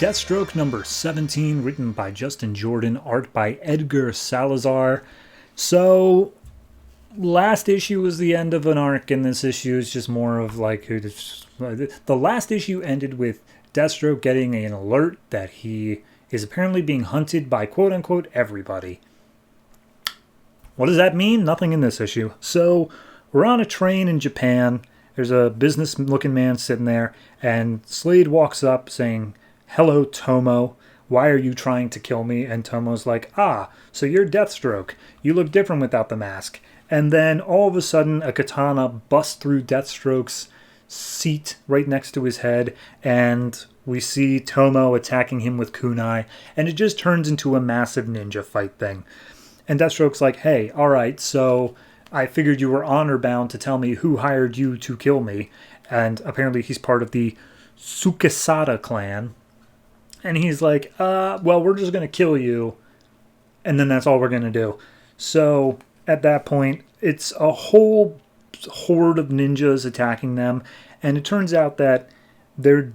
Deathstroke number 17, written by Justin Jordan, art by Edgar Salazar. So, last issue was the end of an arc, and this issue is just more of like the last issue ended with Deathstroke getting an alert that he is apparently being hunted by quote unquote everybody. What does that mean? Nothing in this issue. So, we're on a train in Japan. There's a business looking man sitting there, and Slade walks up saying, "Hello, Tomo. Why are you trying to kill me?" And Tomo's like, "Ah, so you're Deathstroke. You look different without the mask." And then all of a sudden, a katana busts through Deathstroke's seat right next to his head, and we see Tomo attacking him with kunai, and it just turns into a massive ninja fight thing. And Deathstroke's like, "Hey, alright, so I figured you were honor bound to tell me who hired you to kill me." And apparently he's part of the Sukesada clan. And he's like, well, we're just going to kill you, and then that's all we're going to do. So at that point, it's a whole horde of ninjas attacking them, and it turns out that the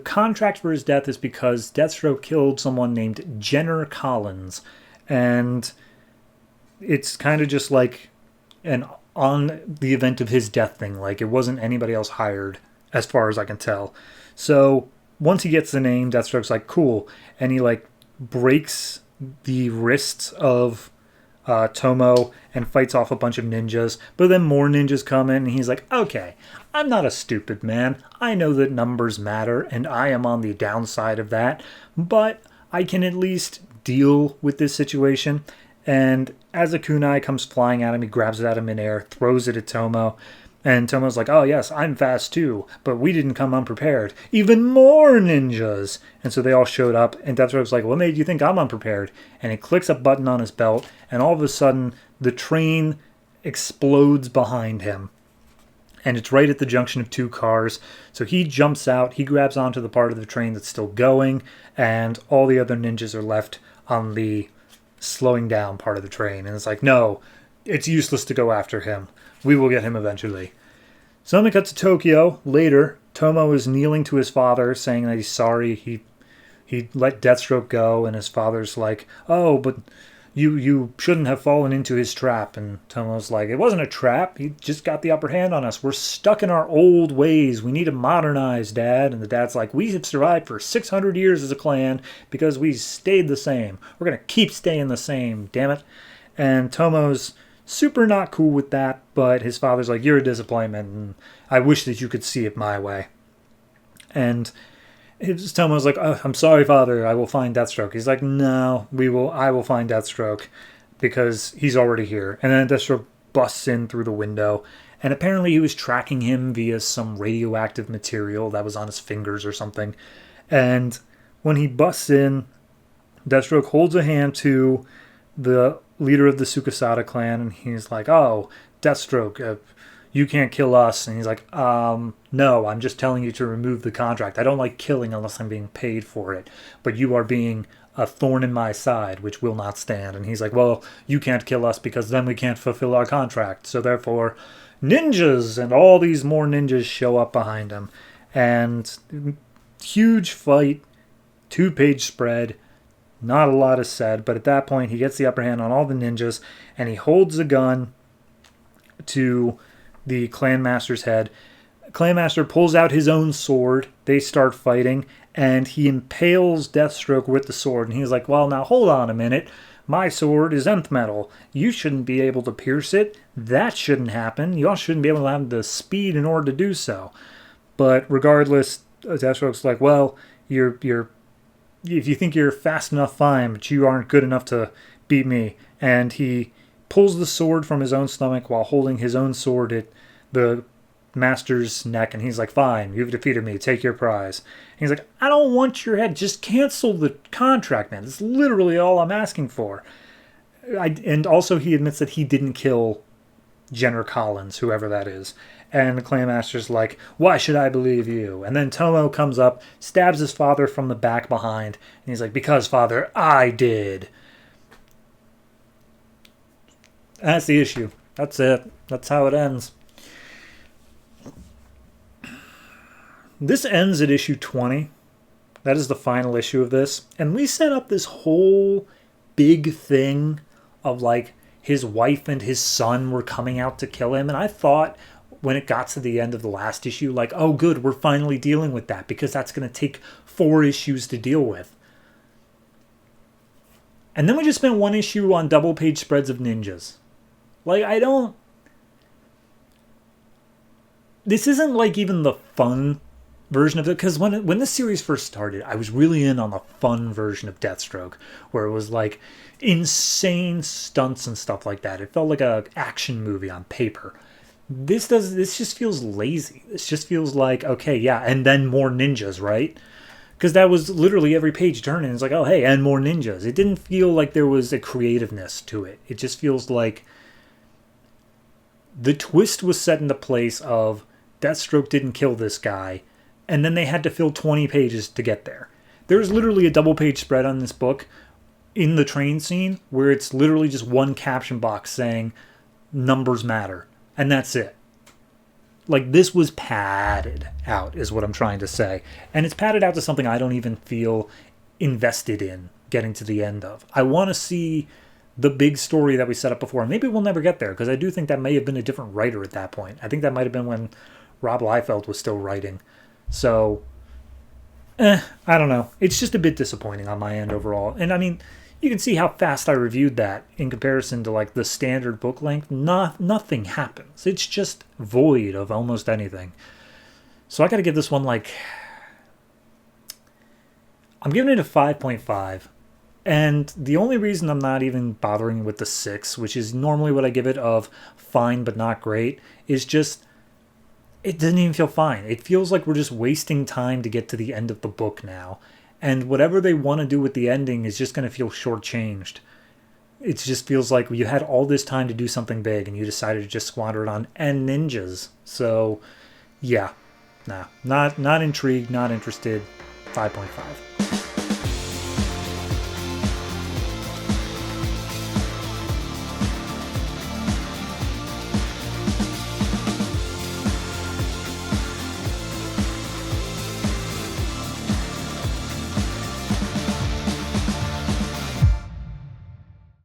contract for his death is because Deathstroke killed someone named Jenner Collins, and it's kind of just like an on the event of his death thing. Like, it wasn't anybody else hired, as far as I can tell. So once he gets the name, Deathstroke's like, cool. And he like breaks the wrists of Tomo and fights off a bunch of ninjas. But then more ninjas come in, and he's like, okay, I'm not a stupid man. I know that numbers matter, and I am on the downside of that. But I can at least deal with this situation. And as a kunai comes flying at him, he grabs it out of midair, throws it at Tomo. And Tomo's like, oh yes, I'm fast too, but we didn't come unprepared. Even more ninjas! And so they all showed up, and Deathstroke's like, what made you think I'm unprepared? And he clicks a button on his belt, and all of a sudden, the train explodes behind him. And it's right at the junction of two cars. So he jumps out, he grabs onto the part of the train that's still going, and all the other ninjas are left on the slowing down part of the train. And it's like, no, it's useless to go after him. We will get him eventually. So then we cut to Tokyo. Later, Tomo is kneeling to his father, saying that he's sorry he let Deathstroke go, and his father's like, oh, but you shouldn't have fallen into his trap. And Tomo's like, it wasn't a trap. He just got the upper hand on us. We're stuck in our old ways. We need to modernize, Dad. And the dad's like, we have survived for 600 years as a clan because we stayed the same. We're going to keep staying the same, damn it. And Tomo's super not cool with that, but his father's like, you're a disappointment, and I wish that you could see it my way. And Tomo's like, oh, I'm sorry, father, I will find Deathstroke. He's like, no, I will find Deathstroke, because he's already here. And then Deathstroke busts in through the window, and apparently he was tracking him via some radioactive material that was on his fingers or something. And when he busts in, Deathstroke holds a hand to the leader of the Sukesada clan, and he's like, oh, Deathstroke, you can't kill us. And he's like, no, I'm just telling you to remove the contract. I don't like killing unless I'm being paid for it, but you are being a thorn in my side, which will not stand. And he's like, well, you can't kill us because then we can't fulfill our contract, so therefore ninjas. And all these more ninjas show up behind him, and huge fight, 2-page spread. Not a lot is said, but at that point, he gets the upper hand on all the ninjas, and he holds a gun to the clan master's head. Clan master pulls out his own sword. They start fighting, and he impales Deathstroke with the sword. And he's like, well, now hold on a minute. My sword is nth metal. You shouldn't be able to pierce it. That shouldn't happen. You all shouldn't be able to have the speed in order to do so. But regardless, Deathstroke's like, well, you're if you think you're fast enough, fine, but you aren't good enough to beat me. And he pulls the sword from his own stomach while holding his own sword at the master's neck, and he's like, fine, you've defeated me, take your prize. And he's like, I don't want your head, just cancel the contract, man. That's literally all I'm asking for. And also he admits that he didn't kill Jenner Collins, whoever that is. And the clan master's like, why should I believe you? And then Tomo comes up, stabs his father from the back behind, and he's like, because, father, I did. And that's the issue. That's it. That's how it ends. This ends at issue 20. That is the final issue of this. And we set up this whole big thing of like his wife and his son were coming out to kill him. And I thought when it got to the end of the last issue, like, oh, good, we're finally dealing with that because that's going to take 4 issues to deal with. And then we just spent 1 issue on double page spreads of ninjas. Like, this isn't like even the fun version of it, because when this series first started, I was really in on the fun version of Deathstroke, where it was like insane stunts and stuff like that. It felt like a action movie on paper. This just feels lazy. This just feels like, okay, yeah, and then more ninjas, right? Because that was literally every page turning. It's like, oh, hey, and more ninjas. It didn't feel like there was a creativeness to it. It just feels like the twist was set into place of Deathstroke didn't kill this guy, and then they had to fill 20 pages to get there. There's literally a double page spread on this book in the train scene where it's literally just one caption box saying numbers matter, and that's it. Like, this was padded out is what I'm trying to say, and it's padded out to something I don't even feel invested in getting to the end of. I want to see the big story that we set up before. Maybe we'll never get there, because I do think that may have been a different writer at that point. I think that might have been when Rob Liefeld was still writing. So, I don't know. It's just a bit disappointing on my end overall. And I mean, you can see how fast I reviewed that in comparison to like the standard book length. Nothing happens. It's just void of almost anything. So I got to give this one like, I'm giving it a 5.5. And the only reason I'm not even bothering with the 6, which is normally what I give it of fine but not great, is just it doesn't even feel fine. It feels like we're just wasting time to get to the end of the book now. And whatever they want to do with the ending is just going to feel shortchanged. It just feels like you had all this time to do something big and you decided to just squander it on and ninjas. So, yeah. Nah. Not intrigued, not interested. 5.5.